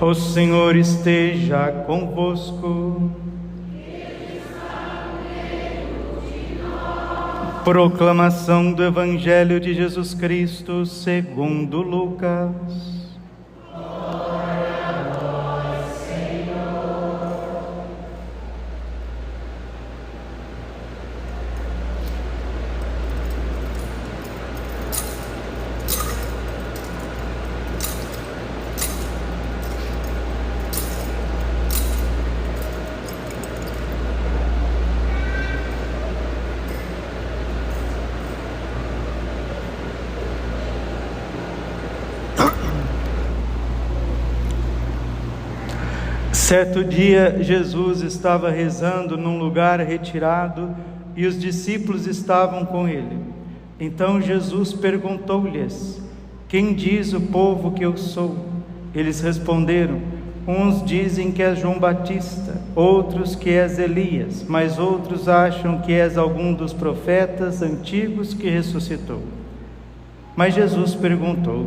O Senhor esteja convosco. Proclamação do Evangelho de Jesus Cristo segundo Lucas. Certo dia, Jesus estava rezando num lugar retirado e os discípulos estavam com ele. Então Jesus perguntou-lhes: quem diz o povo que eu sou? Eles responderam: uns dizem que és João Batista, outros que és Elias, mas outros acham que és algum dos profetas antigos que ressuscitou. Mas Jesus perguntou: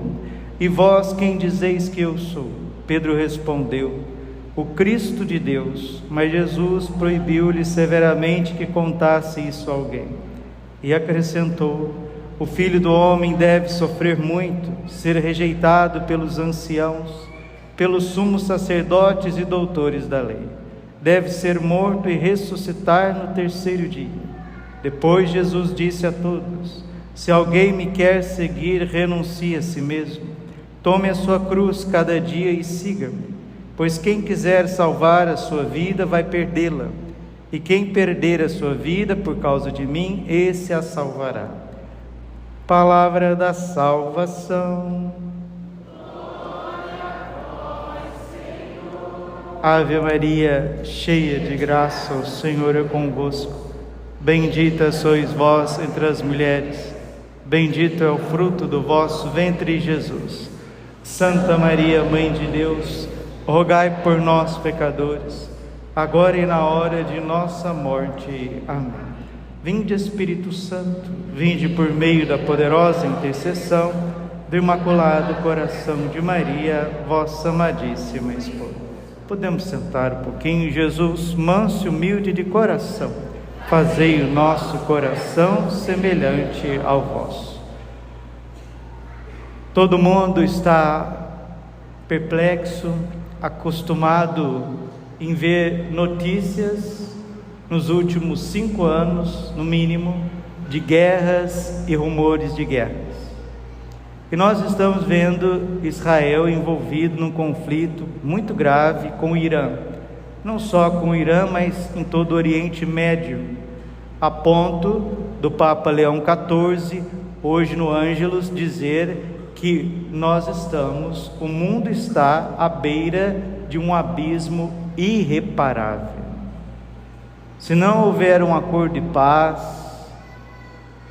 e vós quem dizeis que eu sou? Pedro respondeu: o Cristo de Deus. Mas Jesus proibiu-lhe severamente que contasse isso a alguém. E acrescentou: o Filho do Homem deve sofrer muito, ser rejeitado pelos anciãos, pelos sumos sacerdotes e doutores da lei. Deve ser morto e ressuscitar no terceiro dia. Depois Jesus disse a todos: se alguém me quer seguir, renuncie a si mesmo. Tome a sua cruz cada dia e siga-me. Pois quem quiser salvar a sua vida vai perdê-la, e quem perder a sua vida por causa de mim, esse a salvará. Palavra da salvação. Glória a vós, Senhor. Ave Maria, cheia de graça, o Senhor é convosco. Bendita sois vós entre as mulheres, bendito é o fruto do vosso ventre, Jesus. Santa Maria, Mãe de Deus, rogai por nós, pecadores, agora e na hora de nossa morte. Amém. Vinde, Espírito Santo, vinde por meio da poderosa intercessão do Imaculado Coração de Maria, vossa amadíssima esposa. Podemos sentar um pouquinho. Jesus, manso e humilde de coração, fazei o nosso coração semelhante ao vosso. Todo mundo está perplexo, acostumado em ver notícias nos últimos 5 anos, no mínimo, de guerras e rumores de guerras. E nós estamos vendo Israel envolvido num conflito muito grave com o Irã. Não só com o Irã, mas em todo o Oriente Médio, a ponto do Papa Leão XIV, hoje no Ângelus, dizer que o mundo está à beira de um abismo irreparável. Se não houver um acordo de paz,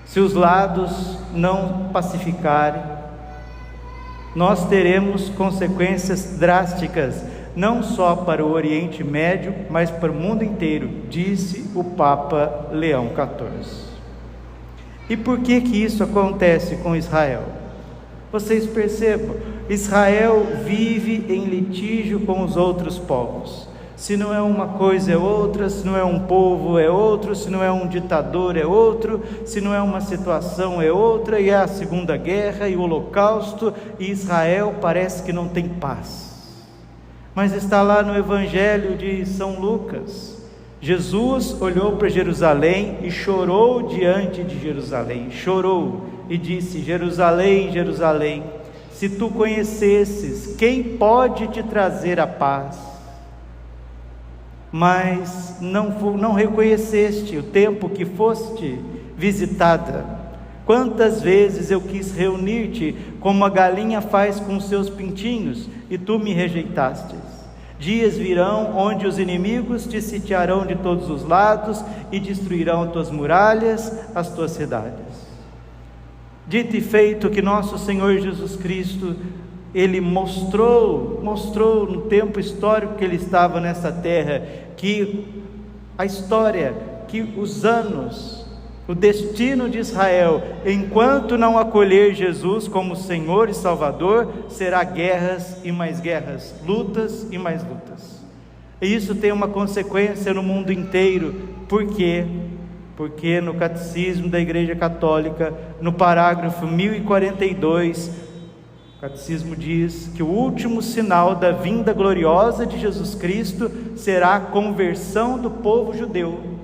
se os lados não pacificarem, nós teremos consequências drásticas, não só para o Oriente Médio, mas para o mundo inteiro, disse o Papa Leão XIV. E por que isso acontece com Israel? Vocês percebam, Israel vive em litígio com os outros povos. Se não é uma coisa é outra, se não é um povo é outro, se não é um ditador é outro, se não é uma situação é outra, e é a Segunda Guerra e o Holocausto, e Israel parece que não tem paz. Mas está lá no Evangelho de São Lucas, Jesus olhou para Jerusalém e chorou diante de Jerusalém, chorou e disse: Jerusalém, Jerusalém, se tu conhecesses quem pode te trazer a paz, mas não reconheceste o tempo que foste visitada. Quantas vezes eu quis reunir-te como a galinha faz com seus pintinhos, e tu me rejeitastes. Dias virão onde os inimigos te sitiarão de todos os lados e destruirão as tuas muralhas, as tuas cidades. Dito e feito que nosso Senhor Jesus Cristo, Ele mostrou no tempo histórico que Ele estava nessa terra, que a história, que os anos O destino de Israel, enquanto não acolher Jesus como Senhor e Salvador, será guerras e mais guerras, lutas e mais lutas. E isso tem uma consequência no mundo inteiro. Por quê? Porque no Catecismo da Igreja Católica, no parágrafo 1042, o Catecismo diz que o último sinal da vinda gloriosa de Jesus Cristo será a conversão do povo judeu.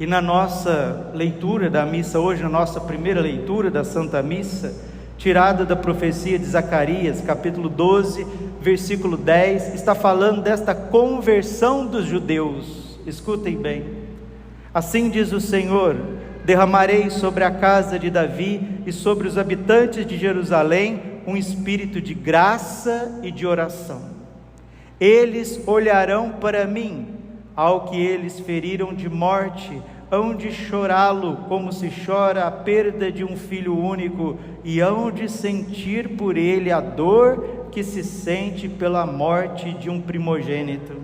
E na nossa leitura da missa hoje, na nossa primeira leitura da Santa Missa, tirada da profecia de Zacarias, capítulo 12, versículo 10, está falando desta conversão dos judeus. Escutem bem: assim diz o Senhor: derramarei sobre a casa de Davi e sobre os habitantes de Jerusalém um espírito de graça e de oração. Eles olharão para mim, ao que eles feriram de morte, hão de chorá-lo como se chora a perda de um filho único, e hão de sentir por ele a dor que se sente pela morte de um primogênito.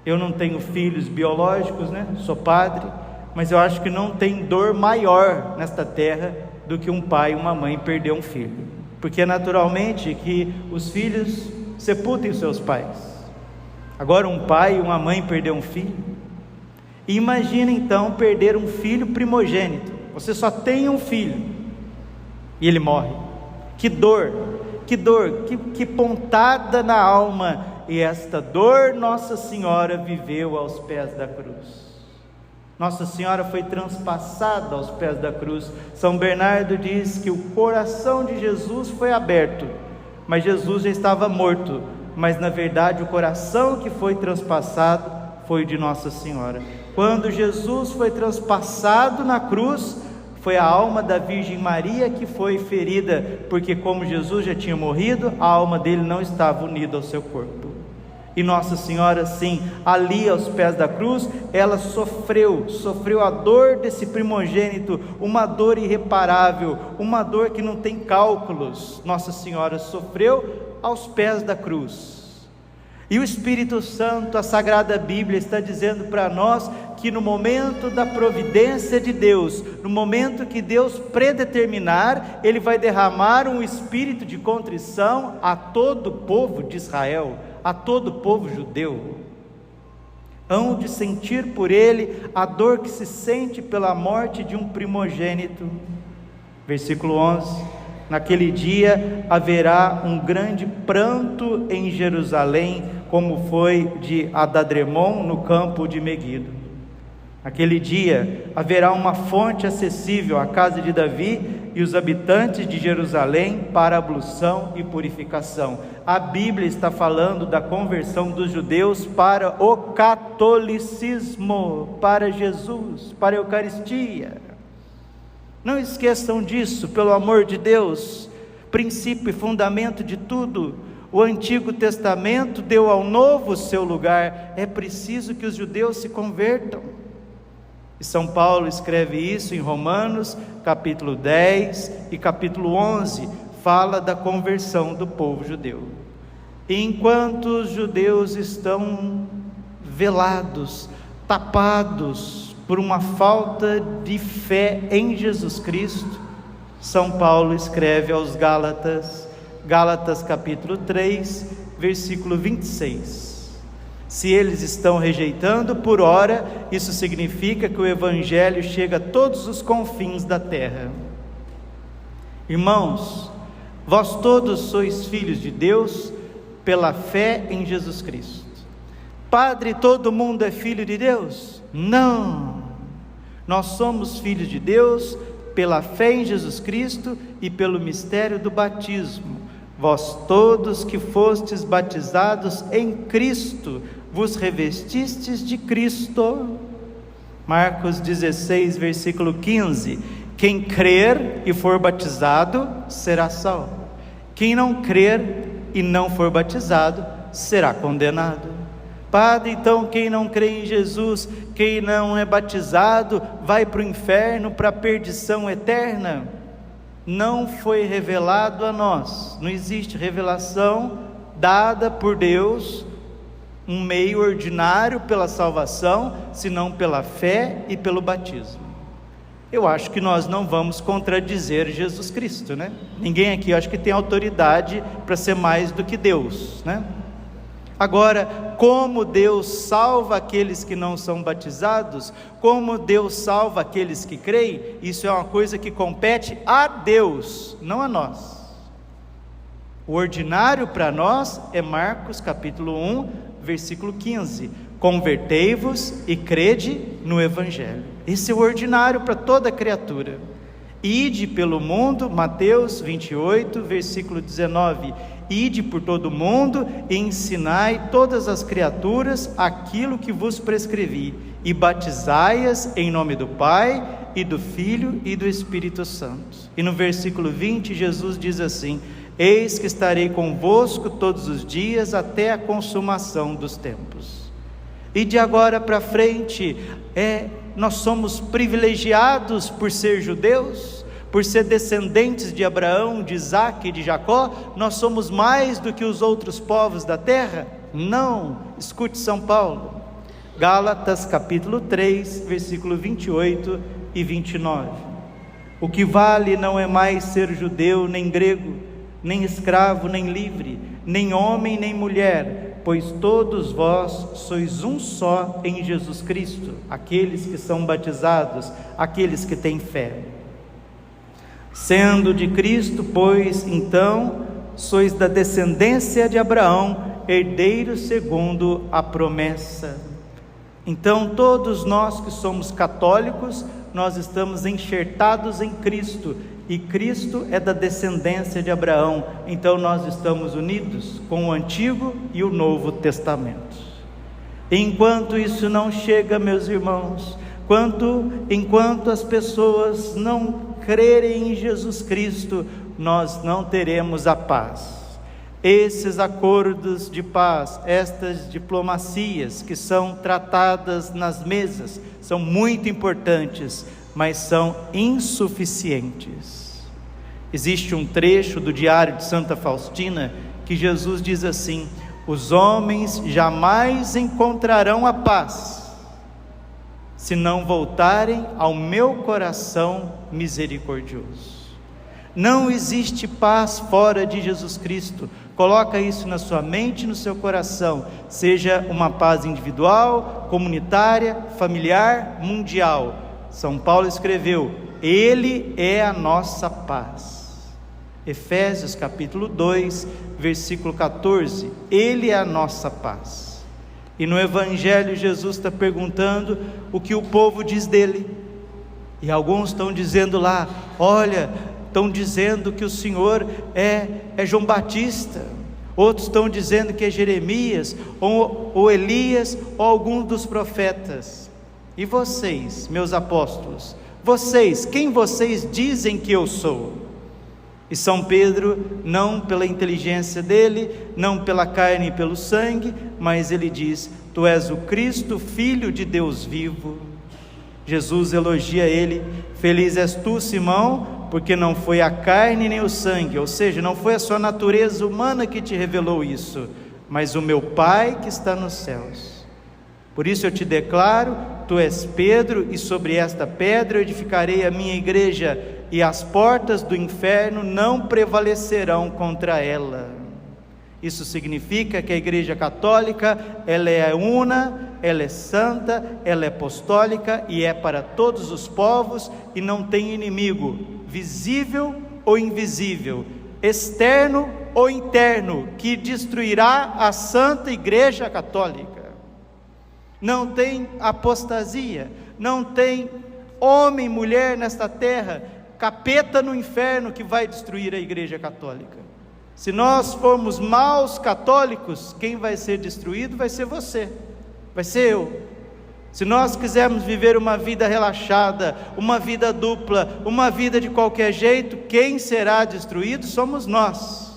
Eu não tenho filhos biológicos, sou padre, mas eu acho que não tem dor maior nesta terra do que um pai e uma mãe perder um filho, porque é naturalmente que os filhos sepultem os seus pais. Agora um pai e uma mãe perder um filho, e imagina então perder um filho primogênito. Você só tem um filho e ele morre. Que dor, que pontada na alma. E esta dor Nossa Senhora viveu aos pés da cruz. Nossa Senhora foi transpassada aos pés da cruz. São Bernardo diz que o coração de Jesus foi aberto, mas Jesus já estava morto. Mas na verdade o coração que foi transpassado foi o de Nossa Senhora. Quando Jesus foi transpassado na cruz, foi a alma da Virgem Maria que foi ferida, porque como Jesus já tinha morrido, a alma dele não estava unida ao seu corpo. E Nossa Senhora, sim, ali aos pés da cruz, ela sofreu a dor desse primogênito, uma dor irreparável, uma dor que não tem cálculos. Nossa Senhora sofreu aos pés da cruz. E o Espírito Santo, a Sagrada Bíblia está dizendo para nós que no momento da providência de Deus, no momento que Deus predeterminar, Ele vai derramar um espírito de contrição a todo o povo de Israel, a todo o povo judeu. Hão de sentir por ele a dor que se sente pela morte de um primogênito. Versículo 11: naquele dia haverá um grande pranto em Jerusalém, como foi de Adadremon no campo de Meguido. Naquele dia haverá uma fonte acessível à casa de Davi e os habitantes de Jerusalém para ablução e purificação. A Bíblia está falando da conversão dos judeus para o catolicismo, para Jesus, para a Eucaristia. Não esqueçam disso, pelo amor de Deus. Princípio e fundamento de tudo. O Antigo Testamento deu ao Novo seu lugar. É preciso que os judeus se convertam. E São Paulo escreve isso em Romanos, capítulo 10 e capítulo 11, fala da conversão do povo judeu. E enquanto os judeus estão velados, tapados por uma falta de fé em Jesus Cristo, São Paulo escreve aos Gálatas, Gálatas capítulo 3, versículo 26. Se eles estão rejeitando, por ora, isso significa que o Evangelho chega a todos os confins da terra. Irmãos, vós todos sois filhos de Deus pela fé em Jesus Cristo. Padre, todo mundo é filho de Deus? Não, nós somos filhos de Deus pela fé em Jesus Cristo e pelo mistério do batismo. Vós todos que fostes batizados em Cristo, vos revestistes de Cristo. Marcos 16, versículo 15. Quem crer e for batizado, será salvo. Quem não crer e não for batizado, será condenado. Padre, então quem não crê em Jesus, quem não é batizado, vai para o inferno, para a perdição eterna? Não foi revelado a nós, não existe revelação dada por Deus um meio ordinário pela salvação, senão pela fé e pelo batismo. Eu acho que nós não vamos contradizer Jesus Cristo, né? Ninguém aqui, eu acho que tem autoridade para ser mais do que Deus, né? Agora, como Deus salva aqueles que não são batizados, como Deus salva aqueles que creem, isso é uma coisa que compete a Deus, não a nós. O ordinário para nós é Marcos capítulo 1, versículo 15: convertei-vos e crede no Evangelho. Esse é o ordinário para toda criatura. Ide pelo mundo, Mateus 28, versículo 19: ide por todo o mundo e ensinai todas as criaturas aquilo que vos prescrevi, e batizai-as em nome do Pai, e do Filho e do Espírito Santo. E no versículo 20, Jesus diz assim: eis que estarei convosco todos os dias até a consumação dos tempos. E de agora para frente, nós somos privilegiados por ser judeus, por ser descendentes de Abraão, de Isaque e de Jacó. Nós somos mais do que os outros povos da terra? Não. Escute São Paulo, Gálatas capítulo 3, versículo 28 e 29. O que vale não é mais ser judeu nem grego, nem escravo nem livre, nem homem nem mulher, pois todos vós sois um só em Jesus Cristo, aqueles que são batizados, aqueles que têm fé. Sendo de Cristo, pois, então, sois da descendência de Abraão, herdeiros segundo a promessa. Então, todos nós que somos católicos, nós estamos enxertados em Cristo, e Cristo é da descendência de Abraão, então nós estamos unidos com o Antigo e o Novo Testamento. Enquanto isso não chega, meus irmãos, enquanto as pessoas não crerem em Jesus Cristo, nós não teremos a paz. Esses acordos de paz, estas diplomacias que são tratadas nas mesas, são muito importantes, mas são insuficientes. Existe um trecho do Diário de Santa Faustina que Jesus diz assim: os homens jamais encontrarão a paz se não voltarem ao meu coração misericordioso. Não existe paz fora de Jesus Cristo. Coloca isso na sua mente e no seu coração, seja uma paz individual, comunitária, familiar, mundial. São Paulo escreveu: Ele é a nossa paz. Efésios capítulo 2, versículo 14, Ele é a nossa paz. E no Evangelho Jesus está perguntando o que o povo diz dele, e alguns estão dizendo lá: olha, estão dizendo que o Senhor é João Batista, outros estão dizendo que é Jeremias, ou Elias, ou algum dos profetas. E vocês, meus apóstolos, quem vocês dizem que eu sou? E São Pedro, não pela inteligência dele, não pela carne e pelo sangue, mas ele diz: tu és o Cristo, Filho de Deus vivo. Jesus elogia ele: feliz és tu, Simão, porque não foi a carne nem o sangue, ou seja, não foi a sua natureza humana que te revelou isso, mas o meu Pai que está nos céus. Por isso eu te declaro: tu és Pedro, e sobre esta pedra eu edificarei a minha igreja, e as portas do inferno não prevalecerão contra ela. Isso significa que a Igreja Católica, ela é una, ela é santa, ela é apostólica e é para todos os povos, e não tem inimigo, visível ou invisível, externo ou interno, que destruirá a Santa Igreja Católica. Não tem apostasia, não tem homem, mulher nesta terra, capeta no inferno que vai destruir a Igreja Católica. Se nós formos maus católicos, quem vai ser destruído vai ser você, vai ser eu. Se nós quisermos viver uma vida relaxada, uma vida dupla, uma vida de qualquer jeito, quem será destruído somos nós.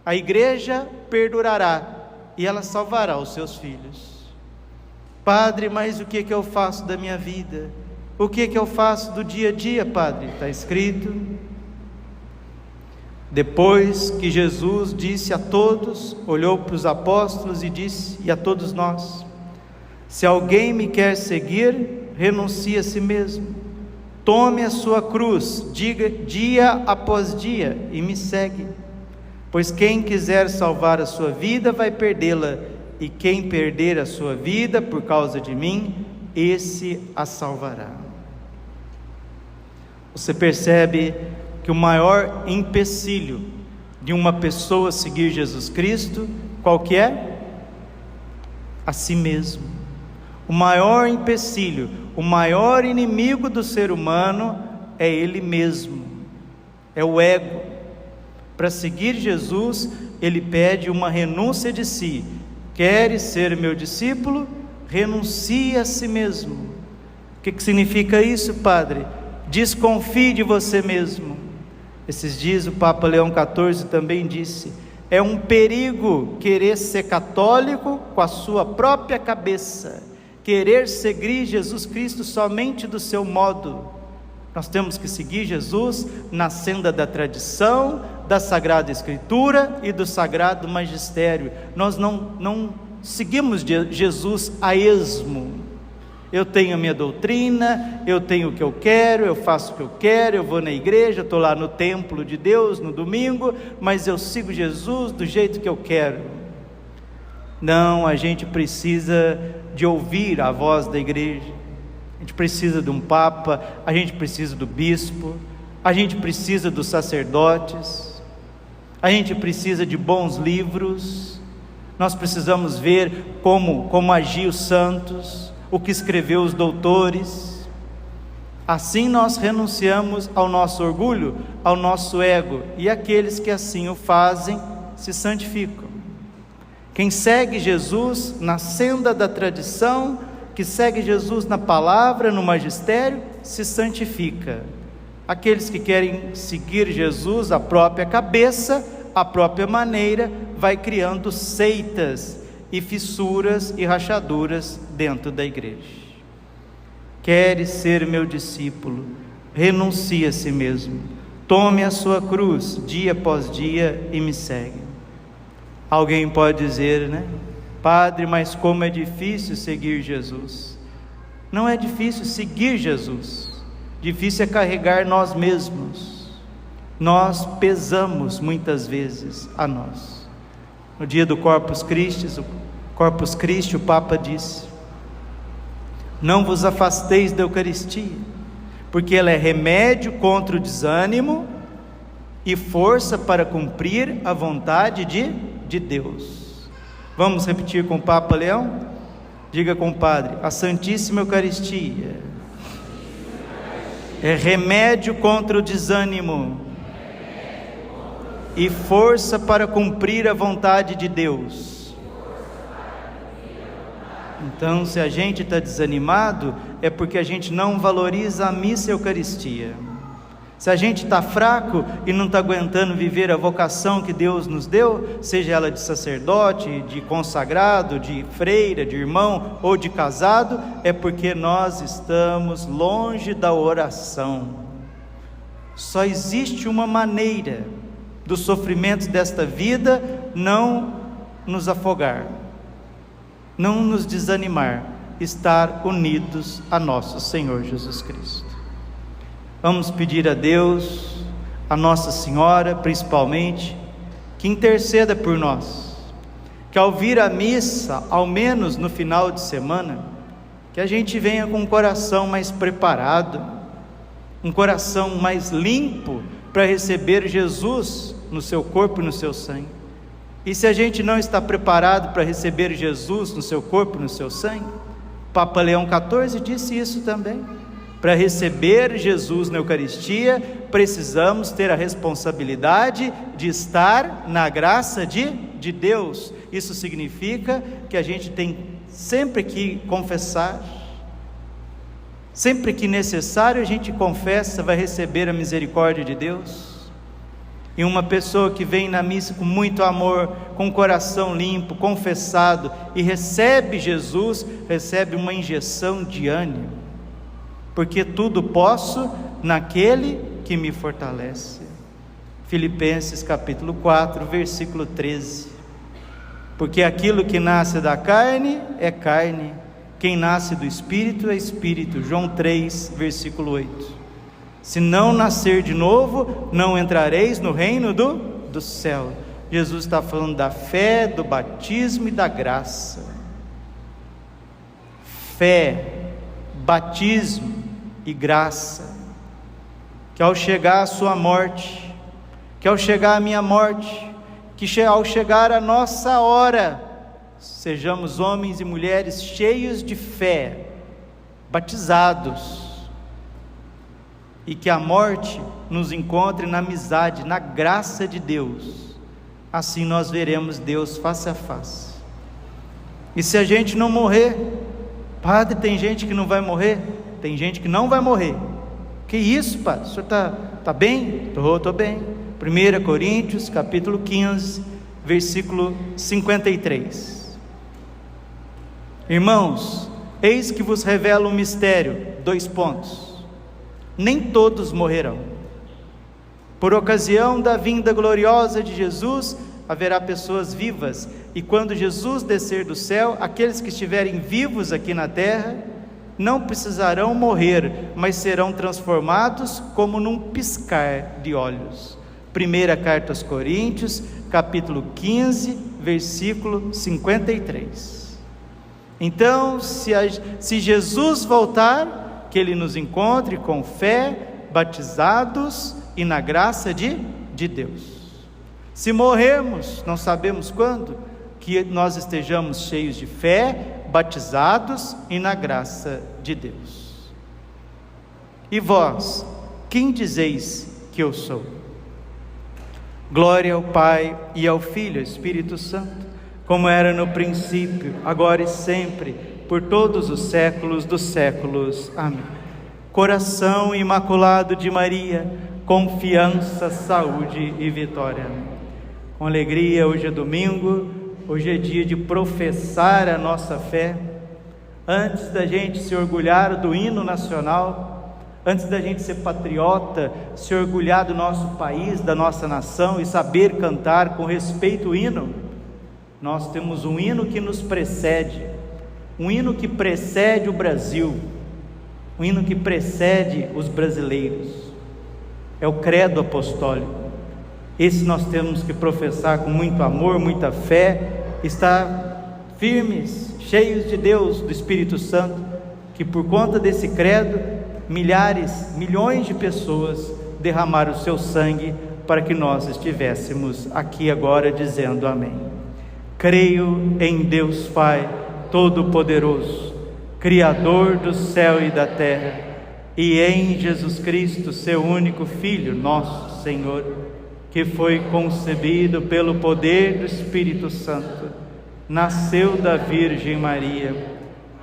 A igreja perdurará e ela salvará os seus filhos. Padre, mas o que eu faço da minha vida? O que eu faço do dia a dia, Padre? Está escrito: Depois que Jesus disse a todos, olhou para os apóstolos e disse, e a todos nós: se alguém me quer seguir, renuncie a si mesmo, tome a sua cruz, diga dia após dia e me segue. Pois quem quiser salvar a sua vida vai perdê-la, e quem perder a sua vida por causa de mim, esse a salvará. Você percebe que o maior empecilho de uma pessoa seguir Jesus Cristo, qual que é? A si mesmo. O maior empecilho, o maior inimigo do ser humano é ele mesmo, é o ego. Para seguir Jesus, ele pede uma renúncia de si. Queres ser meu discípulo? Renuncie a si mesmo. O que significa isso, Padre? Desconfie de você mesmo. Esses dias o Papa Leão XIV também disse: é um perigo querer ser católico com a sua própria cabeça, querer seguir Jesus Cristo somente do seu modo. Nós temos que seguir Jesus na senda da tradição, da Sagrada Escritura e do Sagrado Magistério. Nós não seguimos Jesus a esmo. Eu tenho a minha doutrina, eu tenho o que eu quero, eu faço o que eu quero, eu vou na igreja, estou lá no templo de Deus no domingo, mas eu sigo Jesus do jeito que eu quero. Não, a gente precisa de ouvir a voz da igreja, a gente precisa de um papa, a gente precisa do bispo, a gente precisa dos sacerdotes, a gente precisa de bons livros, nós precisamos ver como agiam os santos, o que escreveu os doutores. Assim nós renunciamos ao nosso orgulho, ao nosso ego, e aqueles que assim o fazem se santificam. Quem segue Jesus na senda da tradição, que segue Jesus na palavra, no magistério, se santifica. Aqueles que querem seguir Jesus à própria cabeça, à própria maneira, vai criando seitas e fissuras e rachaduras dentro da igreja. Queres ser meu discípulo? Renuncie a si mesmo, tome a sua cruz dia após dia e me segue. Alguém pode dizer, né? Padre, mas como é difícil seguir Jesus. Não é difícil seguir Jesus, difícil é carregar nós mesmos. Nós pesamos muitas vezes a nós. No dia do Corpus Christi, o Papa disse: não vos afasteis da Eucaristia, porque ela é remédio contra o desânimo e força para cumprir a vontade de Deus. Vamos repetir com o Papa Leão? Diga com o Padre: a Santíssima Eucaristia é remédio contra o desânimo e força para cumprir a vontade de Deus. Então, se a gente está desanimado, é porque a gente não valoriza a missa e a Eucaristia. Se a gente está fraco e não está aguentando viver a vocação que Deus nos deu, seja ela de sacerdote, de consagrado, de freira, de irmão ou de casado, é porque nós estamos longe da oração. Só existe uma maneira dos sofrimentos desta vida não nos afogar, não nos desanimar, estar unidos a nosso Senhor Jesus Cristo. Vamos pedir a Deus, a Nossa Senhora principalmente, que interceda por nós, que ao vir a missa, ao menos no final de semana, que a gente venha com um coração mais preparado, um coração mais limpo para receber Jesus no seu corpo e no seu sangue. E se a gente não está preparado para receber Jesus no seu corpo e no seu sangue, Papa Leão XIV disse isso também. Para receber Jesus na Eucaristia, precisamos ter a responsabilidade de estar na graça de Deus. Isso significa que a gente tem sempre que confessar, sempre que necessário a gente confessa, vai receber a misericórdia de Deus. E uma pessoa que vem na missa com muito amor, com o coração limpo, confessado, e recebe Jesus, recebe uma injeção de ânimo, porque tudo posso naquele que me fortalece. Filipenses capítulo 4, versículo 13. Porque aquilo que nasce da carne é carne, quem nasce do Espírito é Espírito. João 3, versículo 8. Se não nascer de novo, não entrareis no reino do céu. Jesus está falando da fé, do batismo e da graça. Fé, batismo e graça. Que ao chegar a sua morte, que ao chegar a minha morte, que ao chegar a nossa hora, sejamos homens e mulheres cheios de fé, batizados, e que a morte nos encontre na amizade, na graça de Deus. Assim nós veremos Deus face a face. E se a gente não morrer, padre, tem gente que não vai morrer? Tem gente que não vai morrer. Que isso, padre? O senhor está bem? Estou bem. 1 Coríntios capítulo 15, versículo 53. Irmãos, eis que vos revelo um mistério. 2 pontos. Nem todos morrerão. Por ocasião da vinda gloriosa de Jesus, haverá pessoas vivas, e quando Jesus descer do céu, aqueles que estiverem vivos aqui na terra, não precisarão morrer, mas serão transformados como num piscar de olhos. Primeira carta aos Coríntios, capítulo 15, versículo 53. Então, se Jesus voltar, que Ele nos encontre com fé, batizados e na graça de Deus. Se morrermos, não sabemos quando, que nós estejamos cheios de fé, batizados e na graça de Deus. E vós, quem dizeis que eu sou? Glória ao Pai e ao Filho e ao Espírito Santo, como era no princípio, agora e sempre, por todos os séculos dos séculos. Amém. Coração imaculado de Maria, confiança, saúde e vitória. Com alegria, hoje é domingo, hoje é dia de professar a nossa fé. Antes da gente se orgulhar do hino nacional, antes da gente ser patriota, se orgulhar do nosso país, da nossa nação e saber cantar com respeito o hino, nós temos um hino que nos precede, um hino que precede o Brasil, um hino que precede os brasileiros, é o credo apostólico. Esse nós temos que professar com muito amor, muita fé, estar firmes, cheios de Deus, do Espírito Santo, que por conta desse credo, milhares, milhões de pessoas derramaram o seu sangue para que nós estivéssemos aqui agora dizendo amém. Creio em Deus Pai Todo-Poderoso, Criador do céu e da terra, e em Jesus Cristo, seu único Filho, nosso Senhor, que foi concebido pelo poder do Espírito Santo, nasceu da Virgem Maria,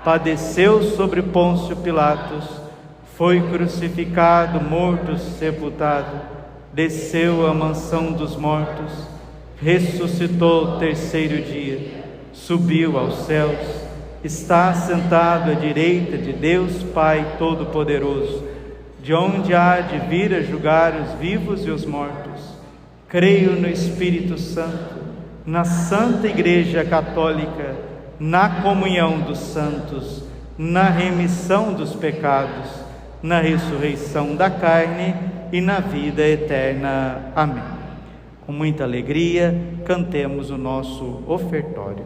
padeceu sobre Pôncio Pilatos, foi crucificado, morto, sepultado, desceu à mansão dos mortos, ressuscitou o terceiro dia, subiu aos céus, está sentado à direita de Deus Pai Todo-Poderoso, de onde há de vir a julgar os vivos e os mortos. Creio no Espírito Santo, na Santa Igreja Católica, na comunhão dos santos, na remissão dos pecados, na ressurreição da carne e na vida eterna. Amém. Com muita alegria, cantemos o nosso ofertório.